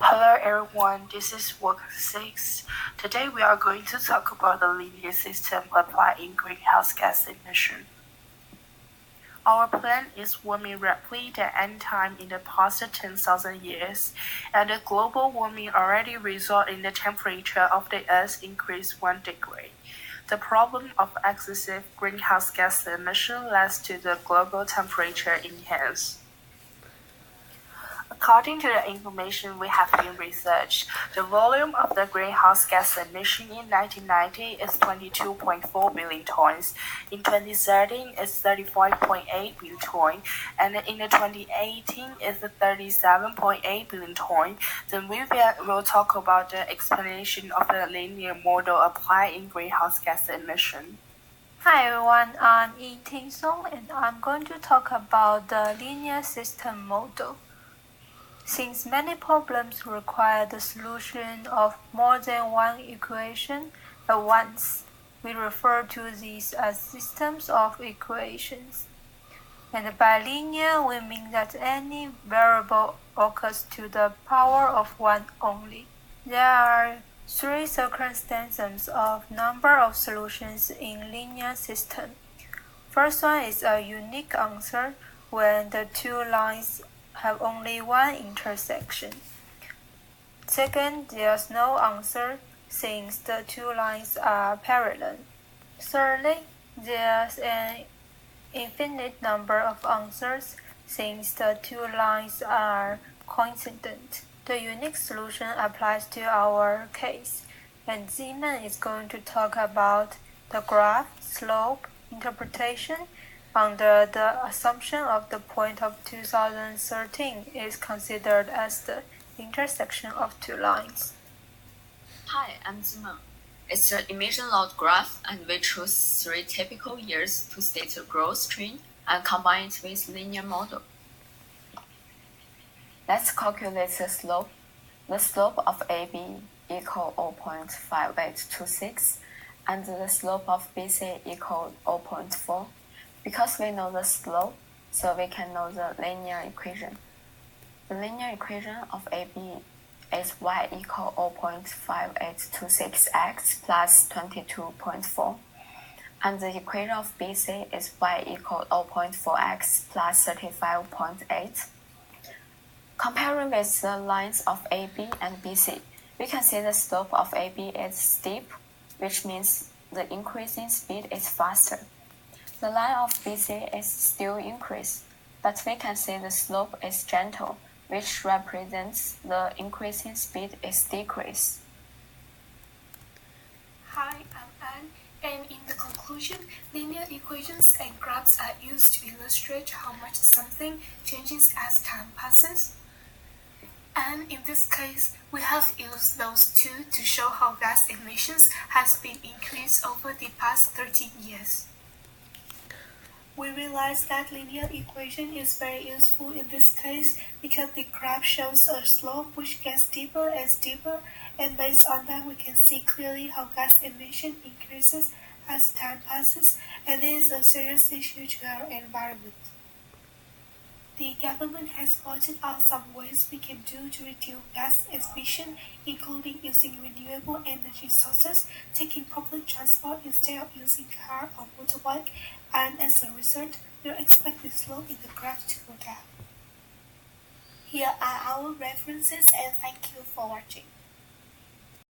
Hello everyone, this is Work 6. Today we are going to talk about the linear system applied in greenhouse gas emission. Our planet is warming rapidly than any time in the past 10,000 years, and the global warming already resulted in the temperature of the Earth increase 1 degree. The problem of excessive greenhouse gas emission leads to the global temperature enhance. According to the information we have been researched, the volume of the greenhouse gas emission in 1990 is 22.4 billion tons, in 2013 it's 35.8 billion tons, and in 2018 it's 37.8 billion tons. Then we will talk about the explanation of the linear model applied in greenhouse gas emission. Hi everyone, I'm Yi Ting Song and I'm going to talk about the linear system model. Since many problems require the solution of more than one equation at once, we refer to these as systems of equations. And by linear, we mean that any variable occurs to the power of one only. There are three circumstances of number of solutions in linear system. First one is a unique answer when the two lines have only one intersection. Second, there's no answer since the two lines are parallel. Thirdly, there's an infinite number of answers since the two lines are coincident. The unique solution applies to our case, and Zeman is going to talk about the graph, slope, interpretation, under the assumption of the point of 2013 is considered as the intersection of two lines. Hi, I'm Zima. It's an emission load graph, and we choose three typical years to state the growth trend and combine it with linear model. Let's calculate the slope. The slope of AB equal 0.5826 and the slope of BC equal 0.4. Because we know the slope, so we can know the linear equation. The linear equation of AB is y equal 0.5826x plus 22.4. And the equation of BC is y equal 0.4x plus 35.8. Comparing with the lines of AB and BC, we can see the slope of AB is steep, which means the increasing speed is faster. The line of BC is still increased, but we can see the slope is gentle, which represents the increasing speed is decreased. Hi, I'm Anne, and in the conclusion, linear equations and graphs are used to illustrate how much something changes as time passes. And in this case, we have used those two to show how gas emissions has been increased over the past 13 years. We realize that linear equation is very useful in this case because the graph shows a slope which gets steeper and steeper, and based on that we can see clearly how gas emission increases as time passes, and it is a serious issue to our environment. The government has pointed out some ways we can do to reduce gas emission, including using renewable energy sources, taking public transport instead of using car or motorbike, and as a result, we expect the slope in the graph to go down. Here are our references and thank you for watching.